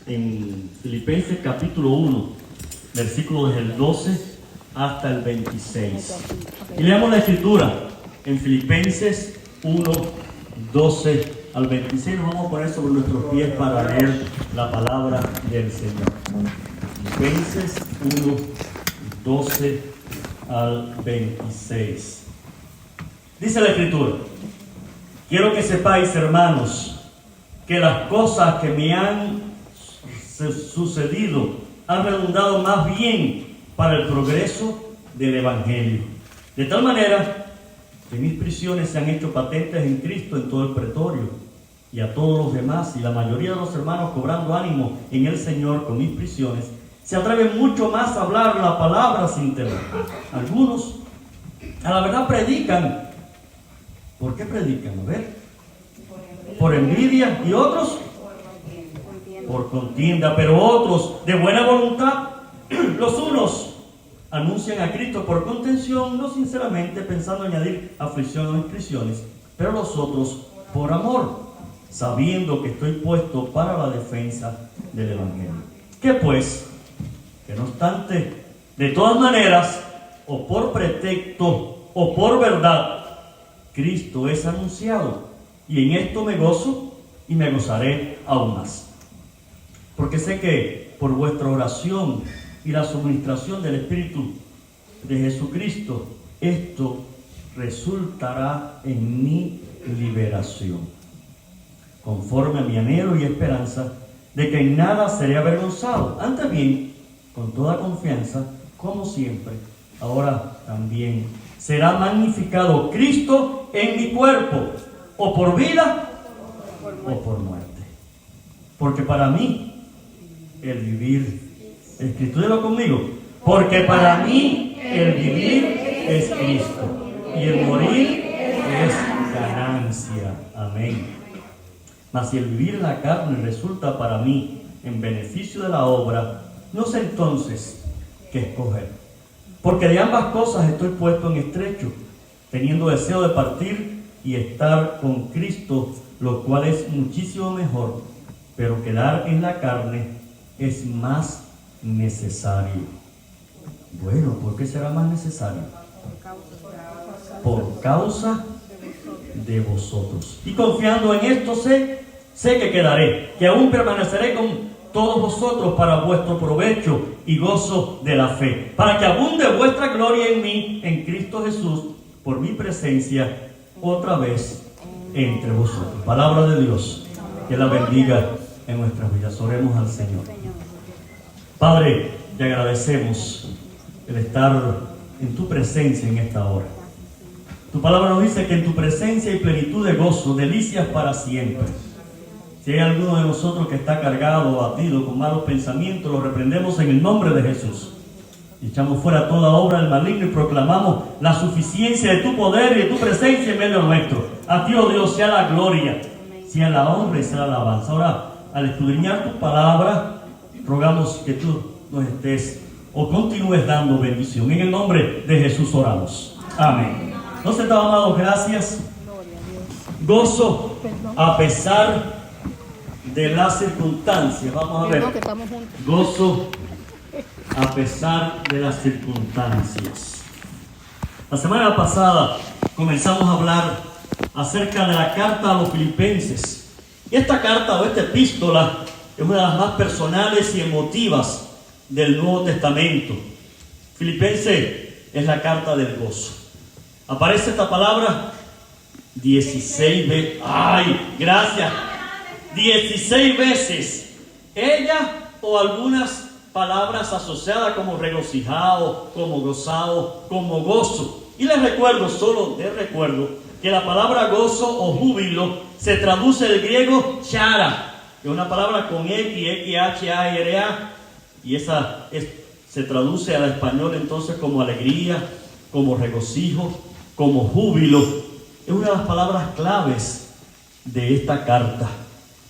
en Filipenses capítulo 1, versículos desde el 12 hasta el 26. Y leamos la escritura en Filipenses 1, 12 al 26. Nos vamos a poner sobre nuestros pies para leer la palabra del Señor. Filipenses 1, 12 al 26. Dice la escritura: quiero que sepáis, hermanos, que las cosas que me han sucedido han redundado más bien para el progreso del Evangelio. De tal manera que mis prisiones se han hecho patentes en Cristo en todo el pretorio, y a todos los demás, y la mayoría de los hermanos, cobrando ánimo en el Señor con mis prisiones, se atreven mucho más a hablar la palabra sin temor. Algunos a la verdad predican. ¿Por qué predican? A ver. Por envidia, y otros por contienda, pero otros de buena voluntad. Los unos anuncian a Cristo por contención, no sinceramente, pensando añadir aflicción o inscripciones, pero los otros por amor, sabiendo que estoy puesto para la defensa del Evangelio. ¿Qué pues? Que no obstante, de todas maneras, o por pretexto o por verdad, Cristo es anunciado, y en esto me gozo y me gozaré aún más. Porque sé que por vuestra oración y la suministración del Espíritu de Jesucristo, esto resultará en mi liberación, conforme a mi anhelo y esperanza de que en nada seré avergonzado, antes bien, con toda confianza, como siempre, ahora también será magnificado Cristo en mi cuerpo, o por vida o por muerte. Porque para mí el vivir es Cristo. Dígalo conmigo. Porque para mí el vivir es Cristo y el morir es ganancia. Amén. Mas si el vivir en la carne resulta para mí en beneficio de la obra, no sé entonces qué escoger. Porque de ambas cosas estoy puesto en estrecho, teniendo deseo de partir y estar con Cristo, lo cual es muchísimo mejor, pero quedar en la carne es más necesario. Bueno, ¿por qué será más necesario? Por causa de vosotros. Y confiando en esto sé que quedaré, que aún permaneceré con todos vosotros para vuestro provecho y gozo de la fe, para que abunde vuestra gloria en mí, en Cristo Jesús, por mi presencia otra vez entre vosotros. Palabra de Dios, que la bendiga en nuestras vidas. Oremos al Señor. Padre, te agradecemos el estar en tu presencia en esta hora. Tu palabra nos dice que en tu presencia hay plenitud de gozo, delicias para siempre. Si hay alguno de nosotros que está cargado o abatido con malos pensamientos, lo reprendemos en el nombre de Jesús. Y echamos fuera toda obra del maligno y proclamamos la suficiencia de tu poder y de tu presencia en medio nuestro. A ti, oh Dios, sea la gloria, sea la honra y sea la alabanza. Ahora, al escudriñar tu palabra, rogamos que tú nos estés o continúes dando bendición. En el nombre de Jesús oramos. Amén. ¿No se estaban, amados? Gracias. Gozo a pesar de las circunstancias. Vamos a ver. Gozo a pesar de las circunstancias. La semana pasada comenzamos a hablar acerca de la carta a los Filipenses. Y esta carta o esta epístola es una de las más personales y emotivas del Nuevo Testamento. Filipenses es la carta del gozo. Aparece esta palabra 16 veces. ¡Ay, gracias! 16 veces. Ella o algunas palabras asociadas como regocijado, como gozado, como gozo. Y les recuerdo, solo les recuerdo, que la palabra gozo o júbilo se traduce del griego chara, que es una palabra con X-H-A-R-A, y esa se traduce al español entonces como alegría, como regocijo, como júbilo. Es una de las palabras claves de esta carta.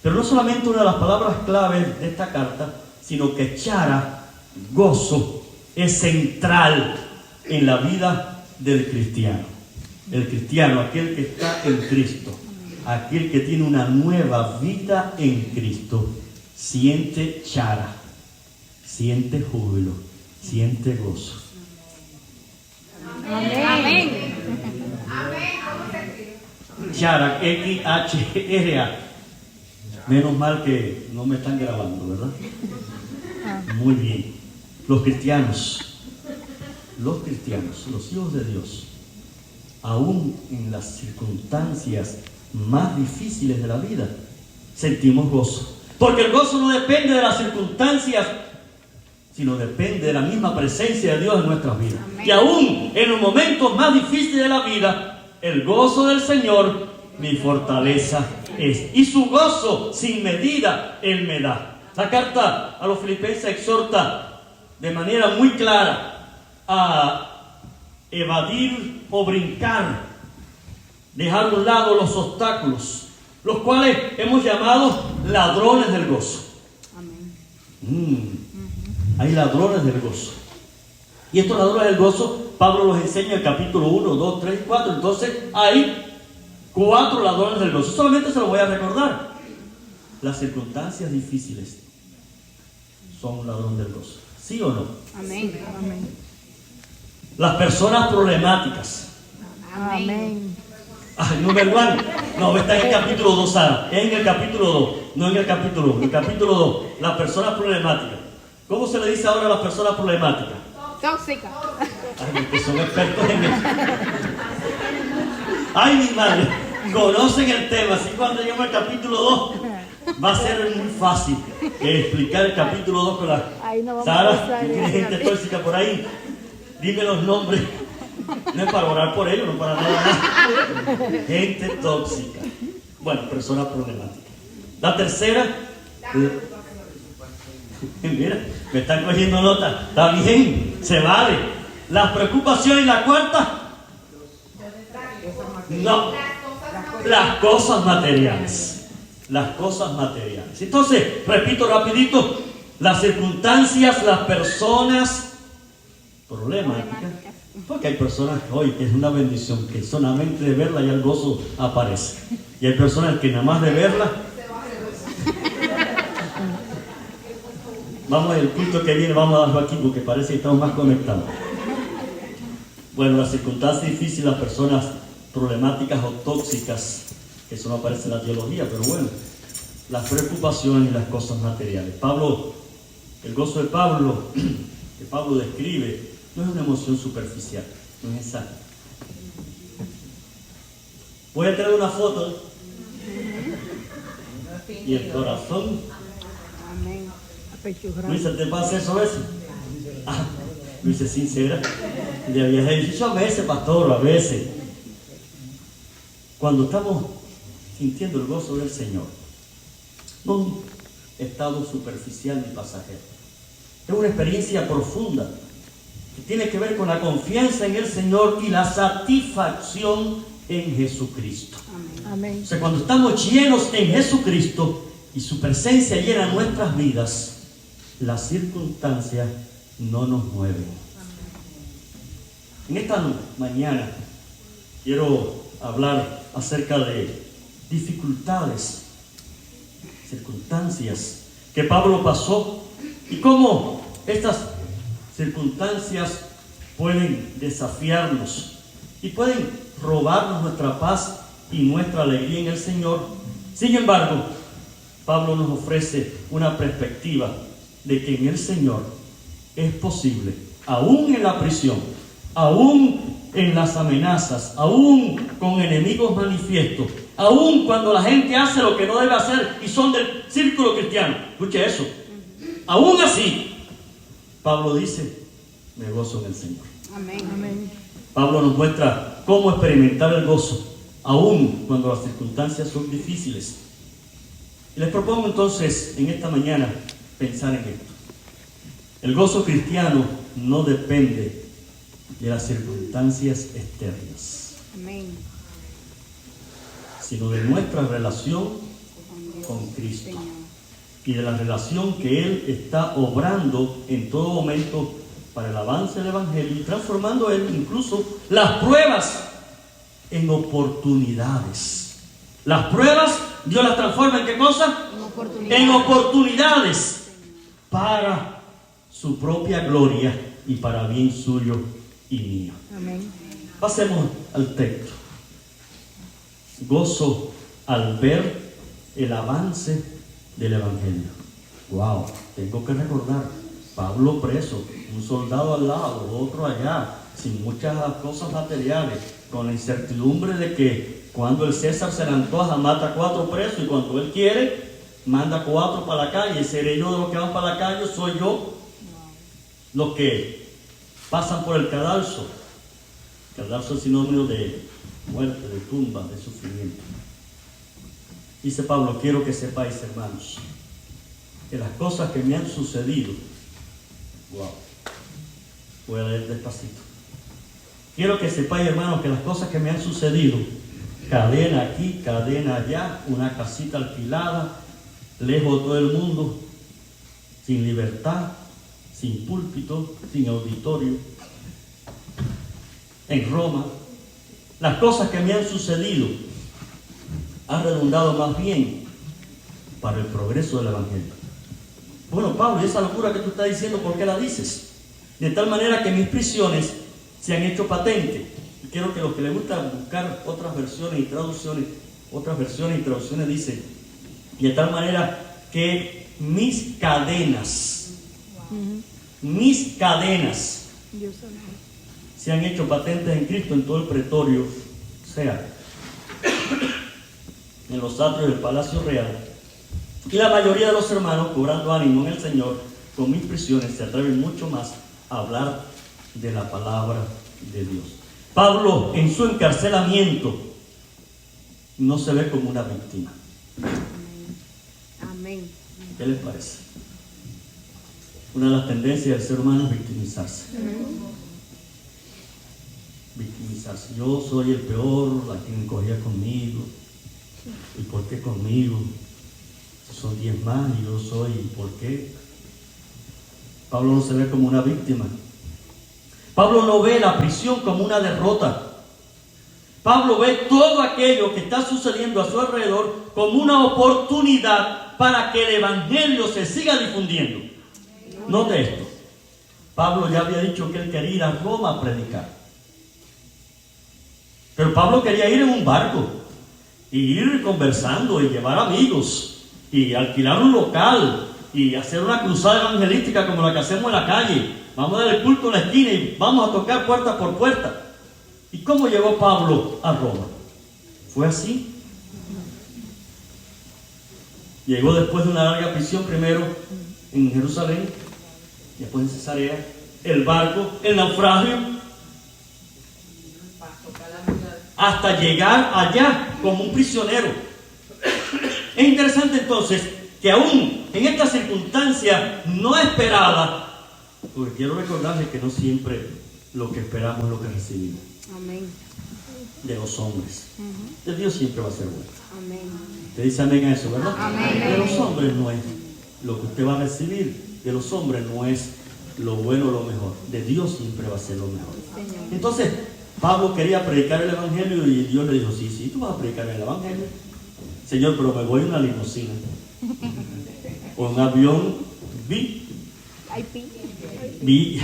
Pero no solamente una de las palabras claves de esta carta, sino que chara, gozo, es central en la vida del cristiano. El cristiano, aquel que está en Cristo, aquel que tiene una nueva vida en Cristo, siente chara, siente júbilo, siente gozo. Amén. Chara, X-H-R-A. Menos mal que no me están grabando, ¿verdad? Muy bien. Los cristianos, los hijos de Dios, aún en las circunstancias más difíciles de la vida, sentimos gozo. Porque el gozo no depende de las circunstancias, sino depende de la misma presencia de Dios en nuestras vidas. Amén. Y aún en los momentos más difíciles de la vida, el gozo del Señor mi fortaleza es. Y su gozo sin medida Él me da. La carta a los Filipenses exhorta de manera muy clara a evadir o brincar, dejar a un lado los obstáculos, los cuales hemos llamado ladrones del gozo. Amén. Hay ladrones del gozo. Y estos ladrones del gozo, Pablo los enseña en el capítulo 1, 2, 3 y 4. Entonces hay 4 ladrones del gozo. Solamente se los voy a recordar. Las circunstancias difíciles son un ladrón del gozo. ¿Sí o no? Amén. Amén. Las personas problemáticas. Amén. Ay, número 1. No, está en el capítulo 2, Sara. Es en el capítulo 2, no en el capítulo 1. En el capítulo 2, las personas problemáticas. ¿Cómo se le dice ahora a las personas problemáticas? Tóxica. Ay, que son expertos en eso. Ay, mi madre, conocen el tema. Así cuando lleguemos al capítulo 2, va a ser muy fácil explicar el capítulo 2 con la... Sara, ¿tienes gente tóxica por ahí? Dime los nombres. No es para orar por ellos, no para nada más. Gente tóxica. Bueno, personas problemáticas. La tercera... Mira, me están cogiendo nota. Está bien, se vale. Las preocupaciones. Y la cuarta... No, las cosas materiales. Las cosas materiales. Entonces, repito rapidito, las circunstancias, las personas problemáticas. Porque hay personas hoy que es una bendición, que solamente de verla ya el gozo aparece. Y hay personas que nada más de verla. Vamos al punto que viene, vamos a darlo aquí porque parece que estamos más conectados. Bueno, las circunstancias difíciles, las personas problemáticas o tóxicas, que eso no aparece en la teología, pero bueno, las preocupaciones y las cosas materiales. Pablo, el gozo de Pablo, que Pablo describe, no es una emoción superficial, no es esa. Voy a traer una foto y el corazón. Amén. Luisa, ¿te pasa eso a veces? Ah, Luisa es sincera. Le había dicho a veces, pastor, a veces. Cuando estamos sintiendo el gozo del Señor, no un estado superficial ni pasajero. Es una experiencia profunda que tiene que ver con la confianza en el Señor y la satisfacción en Jesucristo. Amén. O sea, cuando estamos llenos en Jesucristo y su presencia llena nuestras vidas, las circunstancias no nos mueven. En esta mañana quiero hablar acerca de dificultades, circunstancias que Pablo pasó y cómo estas circunstancias pueden desafiarnos y pueden robarnos nuestra paz y nuestra alegría en el Señor. Sin embargo, Pablo nos ofrece una perspectiva de que en el Señor es posible, aún en la prisión, aún en las amenazas, aún con enemigos manifiestos, aún cuando la gente hace lo que no debe hacer y son del círculo cristiano. Escuche eso. Aún así, Pablo dice, me gozo en el Señor. Amén. Amén. Pablo nos muestra cómo experimentar el gozo, aún cuando las circunstancias son difíciles. Y les propongo entonces, en esta mañana, pensar en esto. El gozo cristiano no depende de las circunstancias externas, Amén. sino de nuestra relación con Cristo y de la relación que Él está obrando en todo momento para el avance del Evangelio y transformando Él incluso las pruebas en oportunidades Las pruebas, Dios las transforma ¿en qué cosa? En oportunidades para su propia gloria y para bien suyo y mío. Amén. Pasemos al texto. Gozo al ver el avance del Evangelio. Wow, tengo que recordar, Pablo preso, un soldado al lado, otro allá, sin muchas cosas materiales, con la incertidumbre de que cuando el César se le antoja mata 4 presos y cuando él quiere manda 4 para la calle. Seré yo de los que van para la calle, soy yo los que pasan por el cadalso. Cadalso es sinónimo de muerte, de tumba, de sufrimiento. Dice Pablo, quiero que sepáis, hermanos, que las cosas que me han sucedido, wow, voy a leer despacito. Quiero que sepáis, hermanos, que las cosas que me han sucedido, cadena aquí, cadena allá, una casita alquilada, lejos de todo el mundo, sin libertad, sin púlpito, sin auditorio, en Roma, las cosas que me han sucedido han redundado más bien para el progreso del Evangelio. Bueno, Pablo, ¿y esa locura que tú estás diciendo, por qué la dices? De tal manera que mis prisiones se han hecho patentes. Y quiero que los que les gusta buscar otras versiones y traducciones dicen, y de tal manera que mis cadenas se han hecho patentes en Cristo en todo el pretorio, o sea, en los atrios del palacio real. Y la mayoría de los hermanos, cobrando ánimo en el Señor, con mis prisiones, se atreven mucho más a hablar de la palabra de Dios. Pablo, en su encarcelamiento, no se ve como una víctima. Amén. ¿Qué les parece? Una de las tendencias del ser humano es victimizarse. Victimizarse. Yo soy el peor, la quien cogía conmigo. ¿Y por qué conmigo? Si son 10 más y yo soy, ¿por qué? Pablo no se ve como una víctima. Pablo no ve la prisión como una derrota. Pablo ve todo aquello que está sucediendo a su alrededor como una oportunidad para que el Evangelio se siga difundiendo. Note esto. Pablo ya había dicho que él quería ir a Roma a predicar. Pero Pablo quería ir en un barco y ir conversando y llevar amigos y alquilar un local y hacer una cruzada evangelística como la que hacemos en la calle. Vamos a dar el culto en la esquina y vamos a tocar puerta por puerta. ¿Y cómo llegó Pablo a Roma? ¿Fue así? Llegó después de una larga prisión, primero en Jerusalén, después en Cesarea, el barco, el naufragio, hasta llegar allá como un prisionero. Es interesante entonces que aún en esta circunstancia no esperada, porque quiero recordarles que no siempre lo que esperamos es lo que recibimos. Amén. De los hombres. De Dios siempre va a ser bueno. Amén. Te dice amén a eso, ¿verdad? Amén. De los hombres no es lo que usted va a recibir. De los hombres no es lo bueno o lo mejor. De Dios siempre va a ser lo mejor. Señor. Entonces, Pablo quería predicar el Evangelio y Dios le dijo, sí, tú vas a predicar el Evangelio. Señor, pero me voy en una limusina. O en un avión VIP. VIP.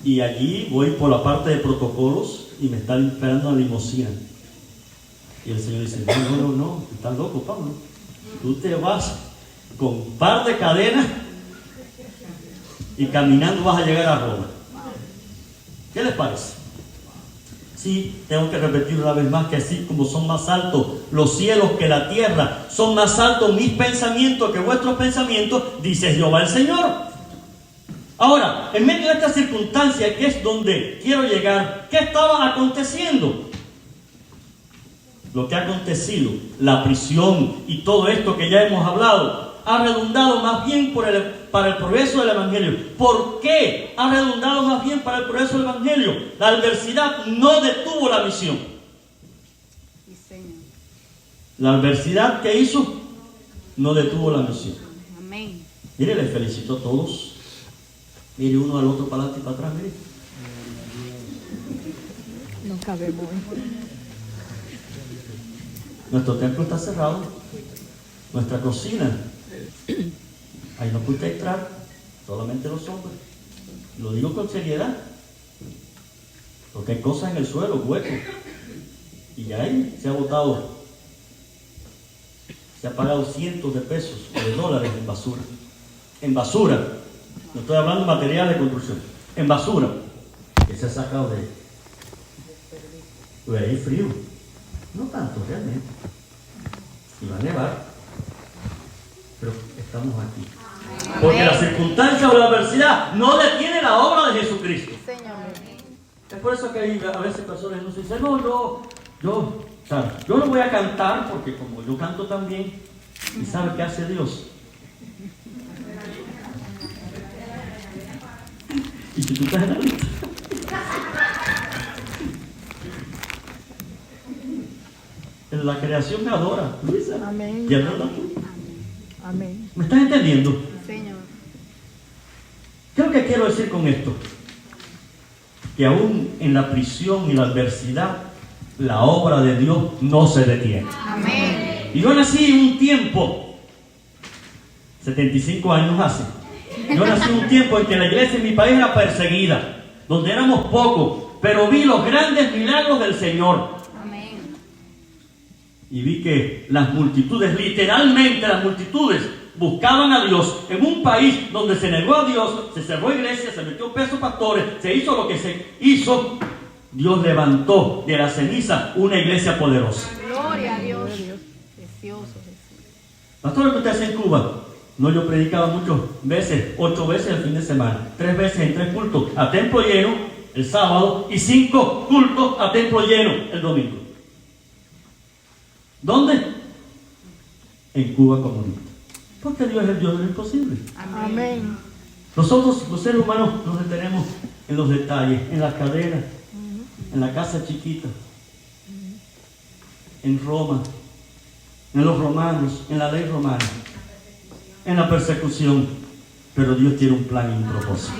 Y allí voy por la parte de protocolos y me están esperando una limusina. Y el Señor dice, no, estás loco, Pablo. Tú te vas con un par de cadenas y caminando vas a llegar a Roma. ¿Qué les parece? Sí, tengo que repetir una vez más que así como son más altos los cielos que la tierra, son más altos mis pensamientos que vuestros pensamientos, dice Jehová el Señor. Ahora, en medio de esta circunstancia, que es donde quiero llegar, ¿qué estaba aconteciendo? Lo que ha acontecido, la prisión y todo esto que ya hemos hablado, ha redundado más bien para el progreso del Evangelio. ¿Por qué ha redundado más bien para el progreso del Evangelio? La adversidad no detuvo la misión. La adversidad que hizo no detuvo la misión. Amén. Mire, les felicito a todos. Mire uno al otro para adelante y para atrás, mire. No cabemos. Nuestro templo está cerrado. Nuestra cocina, ahí no puede entrar, solamente los hombres. Lo digo con seriedad, porque hay cosas en el suelo, huecos. Y ahí se ha botado, se ha pagado cientos de pesos o de dólares en basura. En basura, no estoy hablando de material de construcción, en basura, que se ha sacado de ahí. Pues ahí frío, no tanto realmente. Y va a nevar, pero estamos aquí. Porque la circunstancia o la adversidad no detiene la obra de Jesucristo. Señor. Es por eso que hay a veces personas que nos dicen, no, yo no voy a cantar porque como yo canto también, ¿y sabe qué hace Dios? Y si tú estás en la lista. En la creación me adora, Luisa. Amén. Y adora tú. Amén. ¿Me estás entendiendo? Señor. ¿Qué es lo que quiero decir con esto? Que aún en la prisión y la adversidad, la obra de Dios no se detiene. Amén. Y yo nací un tiempo, 75 años hace, yo nací un tiempo en que la iglesia en mi país era perseguida, donde éramos pocos, pero vi los grandes milagros del Señor. Amén. Y vi que las multitudes, literalmente las multitudes, buscaban a Dios en un país donde se negó a Dios, se cerró iglesia, se metió preso pastores, se hizo lo que se hizo. Dios levantó de la ceniza una iglesia poderosa. Gloria a Dios. Precioso Jesús. Pastor, ¿qué usted hace en Cuba? No, yo predicaba muchas veces, 8 veces el fin de semana, 3 veces en 3 cultos a templo lleno el sábado y 5 cultos a templo lleno el domingo. ¿Dónde? En Cuba comunista. Porque Dios es el Dios de lo imposible. Amén. Nosotros, los seres humanos, nos detenemos en los detalles, en las cadenas, en la casa chiquita, en Roma, en los romanos, en la ley romana, en la persecución. Pero Dios tiene un plan y un propósito.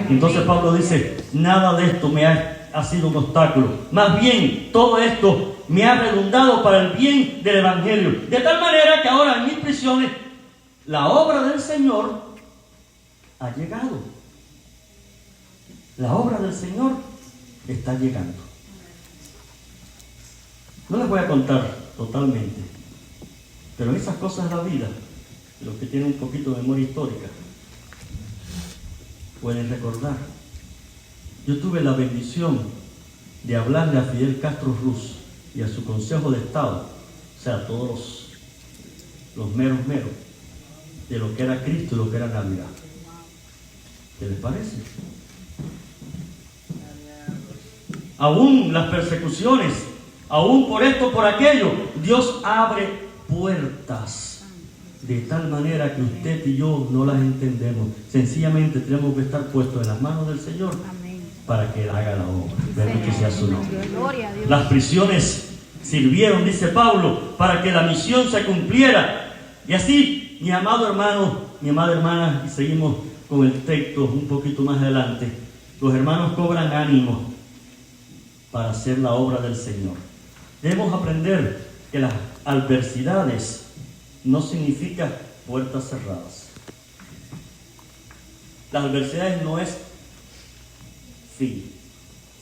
Entonces Pablo dice, nada de esto me ha sido un obstáculo. Más bien, todo esto me ha redundado para el bien del Evangelio. De tal manera que ahora en mis prisiones, la obra del Señor ha llegado. La obra del Señor está llegando. No les voy a contar totalmente, pero en esas cosas de la vida, los que tienen un poquito de memoria histórica, pueden recordar. Yo tuve la bendición de hablarle a Fidel Castro Ruz y a su Consejo de Estado, o sea, a todos los meros, de lo que era Cristo y lo que era Navidad. ¿Qué les parece? Aún las persecuciones, aún por esto, por aquello, Dios abre puertas de tal manera que usted y yo no las entendemos. Sencillamente tenemos que estar puestos en las manos del Señor para que Él haga la obra. Bendito sea su nombre. Las prisiones sirvieron, dice Pablo, para que la misión se cumpliera. Y así, mi amado hermano, mi amada hermana, y seguimos con el texto un poquito más adelante, los hermanos cobran ánimo para hacer la obra del Señor. Debemos aprender que las adversidades no significan puertas cerradas. Las adversidades no es fin,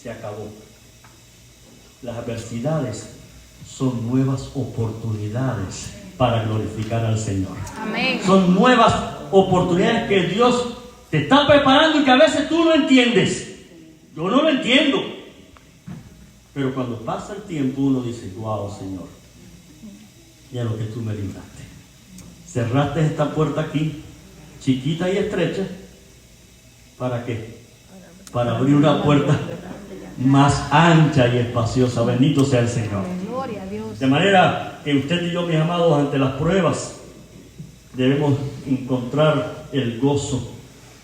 se acabó. Las adversidades son nuevas oportunidades para glorificar al Señor. Amén. Son nuevas oportunidades que Dios te está preparando y que a veces tú no entiendes. Yo no lo entiendo. Pero cuando pasa el tiempo uno dice, wow, Señor, ya lo que tú me libraste. Cerraste esta puerta aquí, chiquita y estrecha, ¿para qué? Para abrir una puerta más ancha y espaciosa. Bendito sea el Señor. Gloria a Dios. De manera que usted y yo, mis amados, ante las pruebas, debemos encontrar el gozo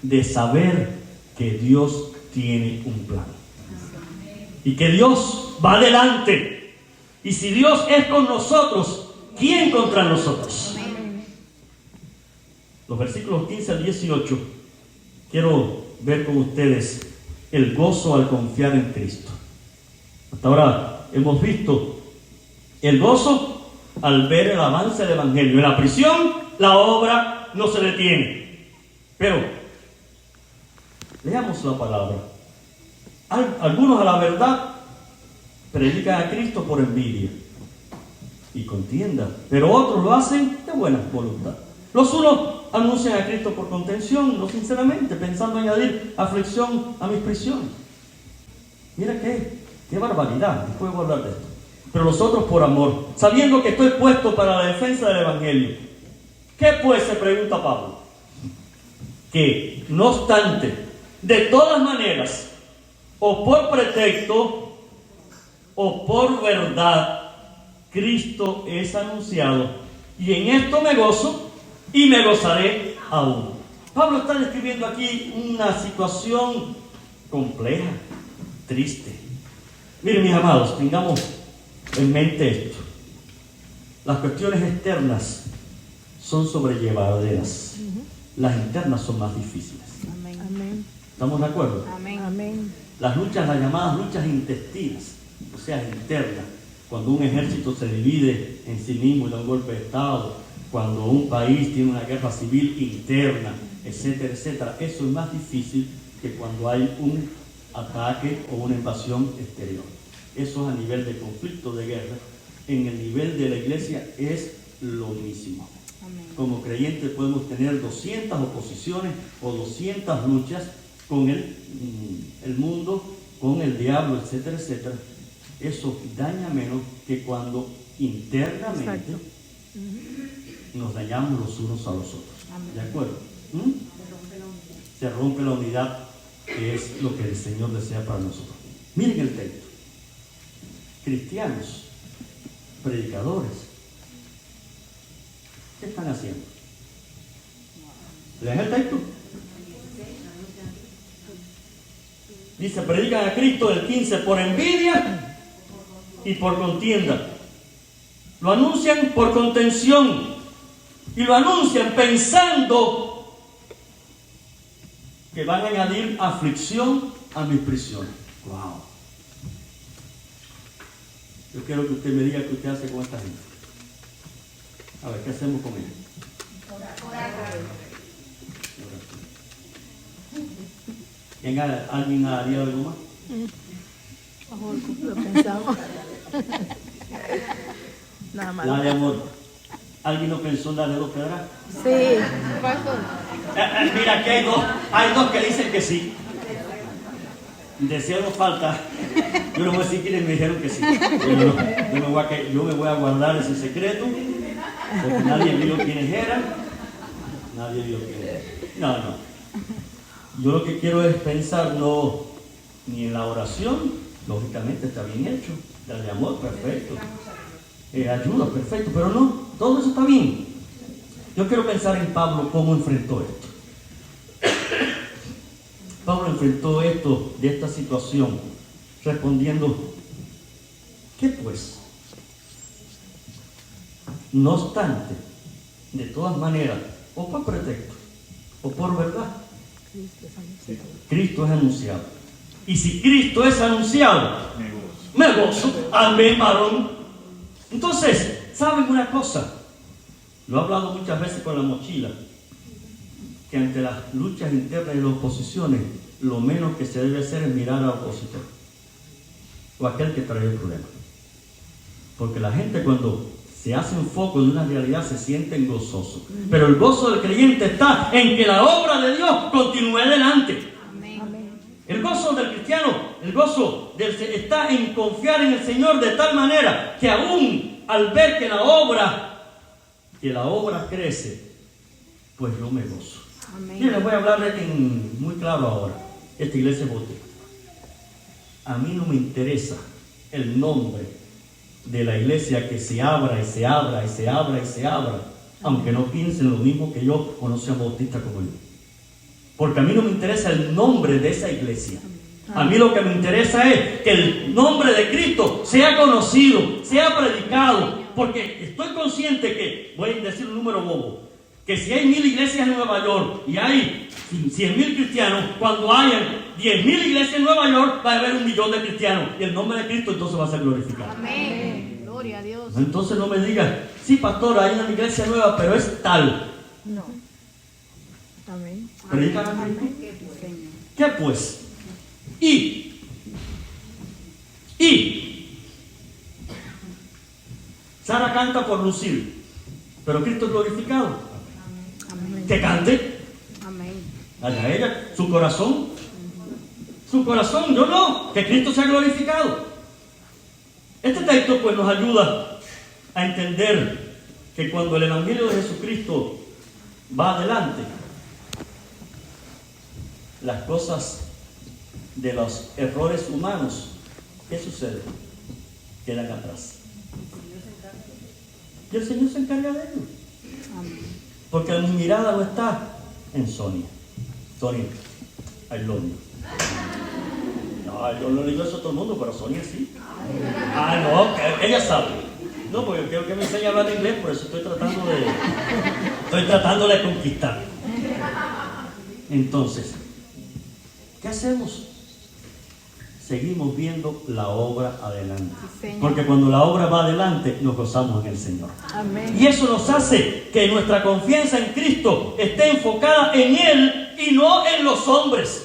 de saber que Dios tiene un plan. Y que Dios va adelante. Y si Dios es con nosotros, ¿quién contra nosotros? Los versículos 15 al 18, quiero ver con ustedes el gozo al confiar en Cristo. Hasta ahora hemos visto el gozo al ver el avance del Evangelio. En la prisión, la obra no se detiene. Pero, leamos la palabra. Algunos, a la verdad, predican a Cristo por envidia y contienda, pero otros lo hacen de buena voluntad. Los unos anuncian a Cristo por contención, no sinceramente, pensando añadir aflicción a mis prisiones. Mira qué barbaridad, después voy a hablar de esto. Pero los otros por amor, sabiendo que estoy puesto para la defensa del Evangelio. ¿Qué pues? Se pregunta Pablo. Que, no obstante, de todas maneras, o por pretexto, o por verdad, Cristo es anunciado, y en esto me gozo, y me gozaré aún. Pablo está describiendo aquí una situación compleja, triste. Miren, mis amados, tengamos en mente esto. Las cuestiones externas son sobrellevaderas. Las internas son más difíciles. Amén. ¿Estamos de acuerdo? Amén. Amén. Las luchas, las llamadas luchas intestinas, o sea, internas, cuando un ejército se divide en sí mismo y da un golpe de Estado, cuando un país tiene una guerra civil interna, etcétera, etcétera, eso es más difícil que cuando hay un ataque o una invasión exterior. Eso es a nivel de conflicto, de guerra. En el nivel de la iglesia es lo mismo. Amén. Como creyentes podemos tener 200 oposiciones o 200 luchas con el mundo, con el diablo, etcétera, etcétera. Eso daña menos que cuando internamente nos dañamos los unos a los otros. Amén. ¿De acuerdo? Se rompe la unidad, que es lo que el Señor desea para nosotros. Miren el texto. Cristianos, predicadores, ¿qué están haciendo? ¿Lees el texto? Dice, predican a Cristo el 15 por envidia y por contienda. Lo anuncian por contención y lo anuncian pensando que van a añadir aflicción a mis prisiones. Wow. Yo quiero que usted me diga qué usted hace con esta gente. A ver, ¿qué hacemos con ellos? ¿Alguien haría algo más? Lo pensamos. Nada más. Dale, amor. ¿Alguien no pensó en darle 2 pedras? Sí. Pastor. Mira, aquí hay dos que dicen que sí. Deseo no falta. Yo no voy a decir quiénes me dijeron que sí. Yo me voy a guardar ese secreto, porque nadie vio quiénes eran. Nadie vio quiénes eran. No. Yo lo que quiero es pensar no ni en la oración, lógicamente está bien hecho, darle amor, perfecto, ayuda, perfecto, pero no, todo eso está bien. Yo quiero pensar en Pablo, cómo enfrentó esto. Pablo enfrentó esto, de esta situación, respondiendo, ¿qué pues? No obstante, de todas maneras, o por pretexto, o por verdad, Cristo es anunciado. Y si Cristo es anunciado, me gozo. Amén, varón. Entonces, ¿saben una cosa? Lo he hablado muchas veces con la mochila, que ante las luchas internas y las oposiciones, lo menos que se debe hacer es mirar al opositor o aquel que trae el problema. Porque la gente, cuando se hace un foco de una realidad, se sienten gozosos. Pero el gozo del creyente está en que la obra de Dios continúe adelante. Amén. El gozo del cristiano, está en confiar en el Señor de tal manera que aún al ver que la obra crece, pues yo me gozo. Amén. Miren, les voy a hablar muy claro ahora. Esta iglesia es Bote. A mí no me interesa el nombre de la iglesia, que se abra y se abra y se abra y se abra, aunque no piensen lo mismo que yo o no sean bautistas como yo. Porque a mí no me interesa el nombre de esa iglesia. A mí lo que me interesa es que el nombre de Cristo sea conocido, sea predicado, porque estoy consciente que, voy a decir un número bobo, que si hay 1000 iglesias en Nueva York y hay 100,000 cristianos, cuando hayan 10,000 iglesias en Nueva York, va a haber 1,000,000 de cristianos y el nombre de Cristo entonces va a ser glorificado. Amén. Gloria a Dios. Entonces no me digas, sí, pastor, hay una iglesia nueva, pero es tal. No. Amén. Predica. ¿Qué pues? Y Sara canta por lucir, pero Cristo es glorificado. Amén. Que cante. Amén. Allá ella, su corazón, yo no, que Cristo sea glorificado. Este texto pues nos ayuda a entender que cuando el Evangelio de Jesucristo va adelante, las cosas de los errores humanos, ¿qué sucede? Quedan atrás. Y el Señor se encarga de ello. Porque mi mirada no está en Sonia. Sonia, I love you. No, yo no le digo eso a todo el mundo, pero Sonia sí. Ah, no, que ella sabe. No, porque yo quiero que me enseñe a hablar inglés, por eso estoy tratando de conquistar. Entonces, ¿qué hacemos? Seguimos viendo la obra adelante. Porque cuando la obra va adelante, nos gozamos en el Señor. Amén. Y eso nos hace que nuestra confianza en Cristo esté enfocada en Él y no en los hombres.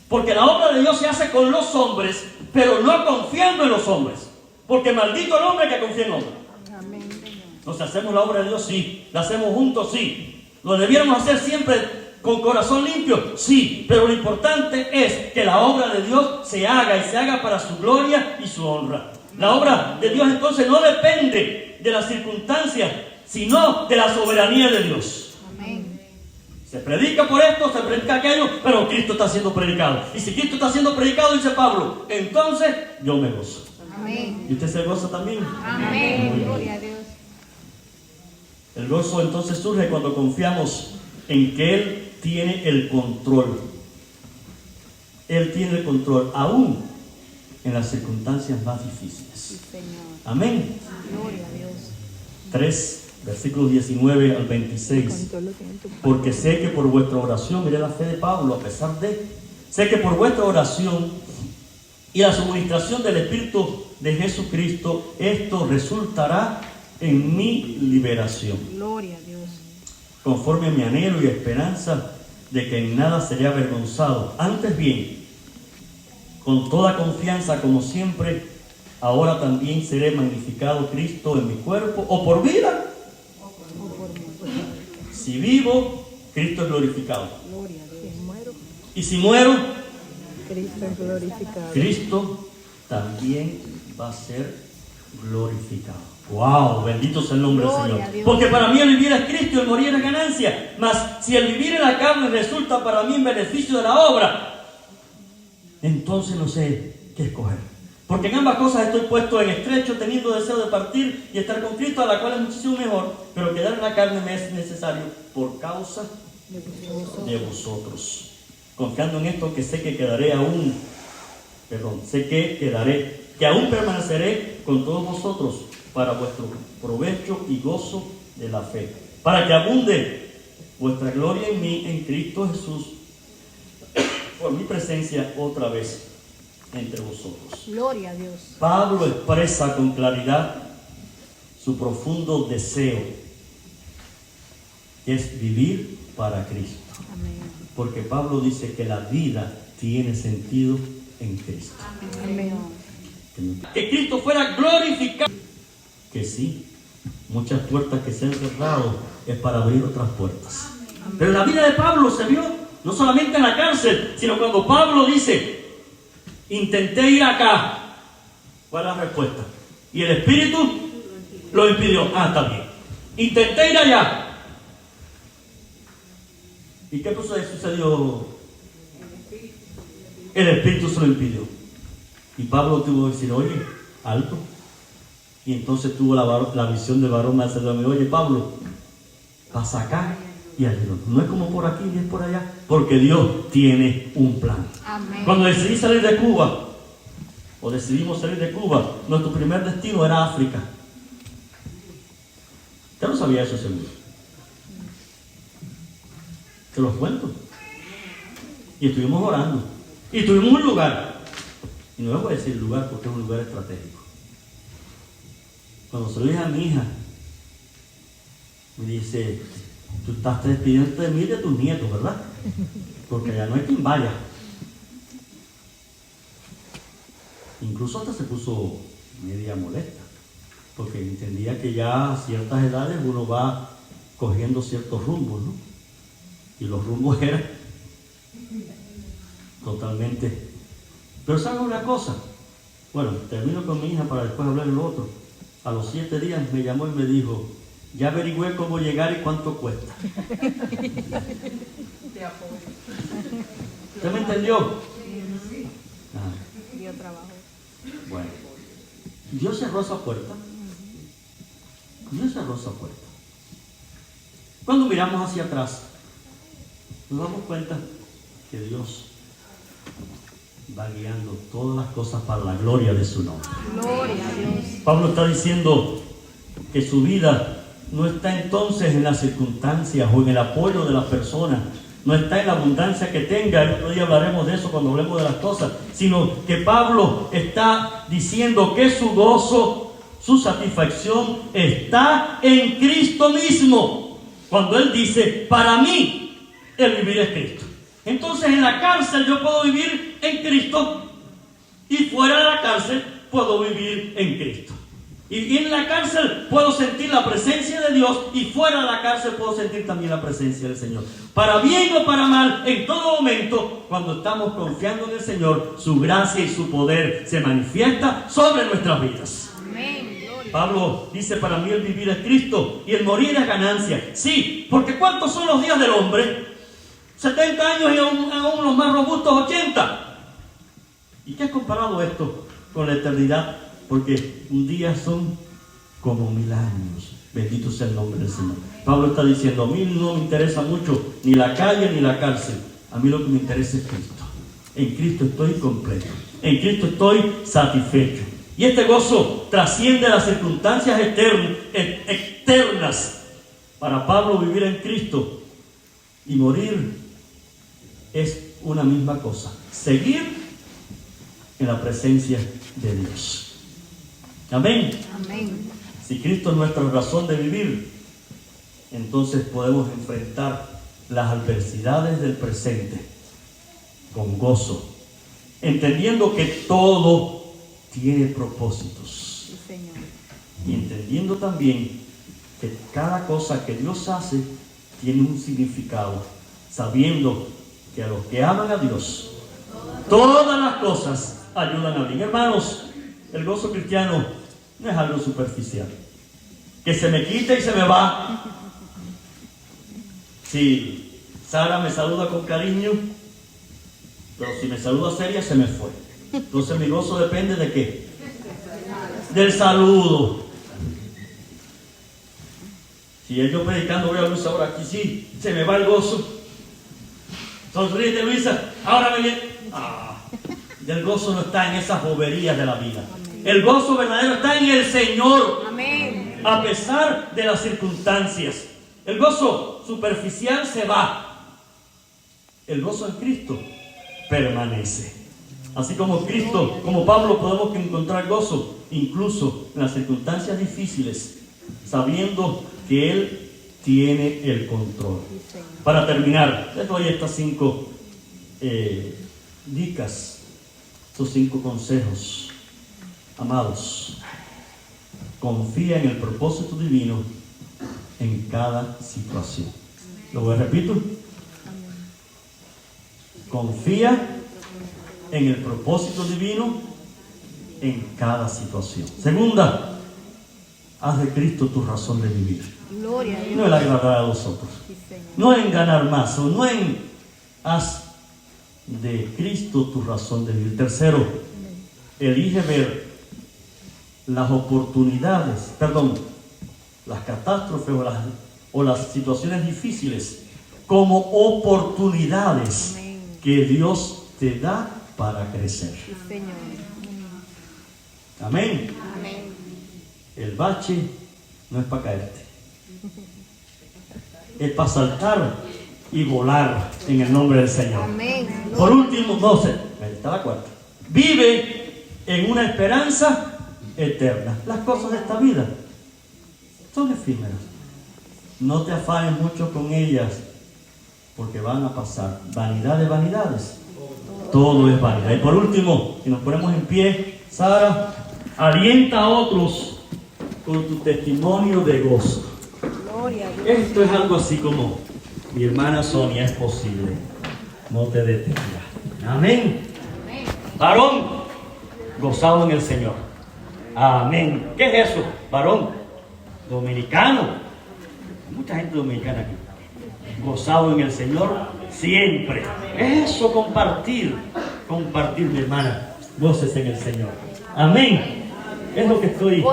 Porque la obra de Dios se hace con los hombres, pero no confiando en los hombres. Porque maldito el hombre que confía en hombres. Amén. Entonces, ¿hacemos la obra de Dios? Sí. ¿La hacemos juntos? Sí. ¿Lo debiéramos hacer siempre con corazón limpio? Sí. Pero lo importante es que la obra de Dios se haga, y se haga para su gloria y su honra. La obra de Dios entonces no depende de las circunstancias, sino de la soberanía de Dios. Amén. Se predica por esto, se predica aquello, pero Cristo está siendo predicado. Y si Cristo está siendo predicado, dice Pablo, entonces yo me gozo. Amén. ¿Y usted se goza también? Amén. Gloria a Dios. El gozo entonces surge cuando confiamos en que Él tiene el control. Él tiene el control, aún en las circunstancias más difíciles. Sí, Señor. Amén. Gloria a Dios. 3, versículos 19 al 26. Porque sé que por vuestra oración, mire la fe de Pablo, a pesar de, sé que por vuestra oración y la suministración del Espíritu de Jesucristo, esto resultará en mi liberación. Gloria a Dios. Conforme a mi anhelo y esperanza de que en nada seré avergonzado. Antes bien, con toda confianza, como siempre, ahora también seré magnificado Cristo en mi cuerpo, o por vida. Si vivo, Cristo es glorificado. Gloria a Dios. Si muero, Y si muero, Cristo es glorificado. Cristo también va a ser glorificado. ¡Wow! Bendito sea el nombre del Gloria Señor. a Dios. Porque para mí el vivir es Cristo y el morir es ganancia. Mas si el vivir en la carne resulta para mí en beneficio de la obra, entonces no sé qué escoger. Porque en ambas cosas estoy puesto en estrecho, teniendo deseo de partir y estar con Cristo, a la cual es muchísimo mejor, pero quedar en la carne me es necesario por causa de vosotros. Confiando en esto, que sé que quedaré aún, sé que aún permaneceré con todos vosotros para vuestro provecho y gozo de la fe, para que abunde vuestra gloria en mí, en Cristo Jesús, por mi presencia otra vez entre vosotros. Gloria a Dios. Pablo expresa con claridad su profundo deseo, que es vivir para Cristo. Amén. Porque Pablo dice que la vida tiene sentido en Cristo. Amén. Que Cristo fuera glorificado. Que sí, muchas puertas que se han cerrado es para abrir otras puertas. Pero la vida de Pablo se vio no solamente en la cárcel, sino cuando Pablo dice, intenté ir acá. ¿Cuál es la respuesta? Y el Espíritu lo impidió. Ah, está bien. Intenté ir allá. ¿Y qué sucedió? El Espíritu se lo impidió. Y Pablo tuvo que decir, oye, alto. Y entonces tuvo la visión del varón macedonio. Oye, Pablo, pasa acá y allí. No es como por aquí ni es por allá. Porque Dios tiene un plan. Amén. Cuando decidí salir de Cuba, o decidimos salir de Cuba, nuestro primer destino era África. Usted no sabía eso, seguro. Te los cuento. Y estuvimos orando. Y tuvimos un lugar. Y no les voy a decir el lugar porque es un lugar estratégico. Cuando se lo dije a mi hija, me dice, tú estás despidiendo de mí y de tus nietos, ¿verdad? Porque ya no hay quien vaya. Incluso hasta se puso media molesta, porque entendía que ya a ciertas edades uno va cogiendo ciertos rumbos, ¿no? Y los rumbos eran totalmente... Pero ¿saben una cosa? Bueno, termino con mi hija para después hablar de lo otro. A los 7 días me llamó y me dijo, ya averigüé cómo llegar y cuánto cuesta. ¿Usted me entendió? Ah. Dio trabajo. Bueno, Dios cerró esa puerta. Dios cerró esa puerta. Cuando miramos hacia atrás, nos damos cuenta que Dios va guiando todas las cosas para la gloria de su nombre. Gloria a Dios. Pablo está diciendo que su vida no está entonces en las circunstancias o en el apoyo de las personas, no está en la abundancia que tenga, el otro día hablaremos de eso cuando hablemos de las cosas, sino que Pablo está diciendo que su gozo, su satisfacción está en Cristo mismo. Cuando él dice, para mí el vivir es Cristo. Entonces en la cárcel yo puedo vivir en Cristo y fuera de la cárcel puedo vivir en Cristo. Y en la cárcel puedo sentir la presencia de Dios y fuera de la cárcel puedo sentir también la presencia del Señor. Para bien o para mal, en todo momento, cuando estamos confiando en el Señor, su gracia y su poder se manifiesta sobre nuestras vidas. Amén. Pablo dice, para mí el vivir es Cristo y el morir es ganancia. Sí, porque ¿cuántos son los días del hombre? 70 años y aún los más robustos 80. ¿Y qué has comparado esto con la eternidad? Porque un día son como 1000 años. Bendito sea el nombre del Señor. Pablo está diciendo, a mí no me interesa mucho ni la calle ni la cárcel. A mí lo que me interesa es Cristo. En Cristo estoy completo. En Cristo estoy satisfecho. Y este gozo trasciende las circunstancias externas. Para Pablo vivir en Cristo y morir es una misma cosa. Seguir en la presencia de Dios. Amén. Amén. Si Cristo es nuestra razón de vivir, entonces podemos enfrentar las adversidades del presente con gozo, entendiendo que todo tiene propósitos. Sí, Señor. Y entendiendo también que cada cosa que Dios hace tiene un significado, sabiendo que a los que aman a Dios, todas las cosas ayudan a bien. Hermanos, el gozo cristiano no es algo superficial, que se me quita y se me va. Si Sara me saluda con cariño, pero si me saluda seria, se me fue. Entonces mi gozo depende de ¿qué? Del saludo. Si yo predicando voy a Luisa ahora aquí, sí, se me va el gozo. Sonríete, Luisa, ahora me viene. El gozo no está en esas boberías de la vida. El gozo verdadero está en el Señor. Amén. A pesar de las circunstancias. El gozo superficial se va. El gozo en Cristo permanece. Así como Cristo, como Pablo, podemos encontrar gozo incluso en las circunstancias difíciles, sabiendo que Él tiene el control. Para terminar, les doy estas 5 dicas, estos 5 consejos. Amados, confía en el propósito divino en cada situación. Lo repito. Confía en el propósito divino en cada situación. Segunda, haz de Cristo tu razón de vivir. Gloria a Dios. No el agradar a los otros. Sí, Señor. No en ganar más, o no en haz de Cristo tu razón de vivir. Tercero, elige ver las oportunidades, las catástrofes o las situaciones difíciles como oportunidades Amén. que Dios te da para crecer. Sí, Señor. Amén. Amén. El bache no es para caerte, es para saltar y volar en el nombre del Señor. Amén. Por último, 12, está la cuarta. Vive en una esperanza eterna. Las cosas de esta vida son efímeras. No te afanes mucho con ellas, porque van a pasar. Vanidad de vanidades. Todo es vanidad. Y por último, si nos ponemos en pie, Sara, alienta a otros con tu testimonio de gozo. Gloria a Dios. Esto es algo así como, mi hermana Sonia, es posible. No te detengas. Amén. Varón, gozado en el Señor. Amén. ¿Qué es eso? Varón, dominicano. Mucha gente dominicana aquí. Gozado en el Señor siempre. Eso, compartir, mi hermana. Goces en el Señor. Amén. Es lo que estoy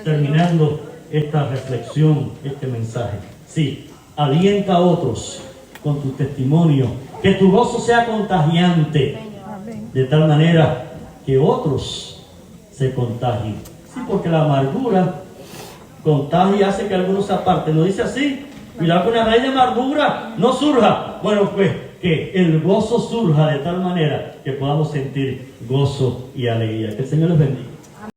terminando esta reflexión, este mensaje. Sí, alienta a otros con tu testimonio. Que tu gozo sea contagiante, de tal manera que otros se contagien. Sí, porque la amargura contagia y hace que algunos se aparten. ¿No dice así? Cuidado que una raíz de amargura no surja. Bueno, pues que el gozo surja de tal manera que podamos sentir gozo y alegría. Que el Señor les bendiga.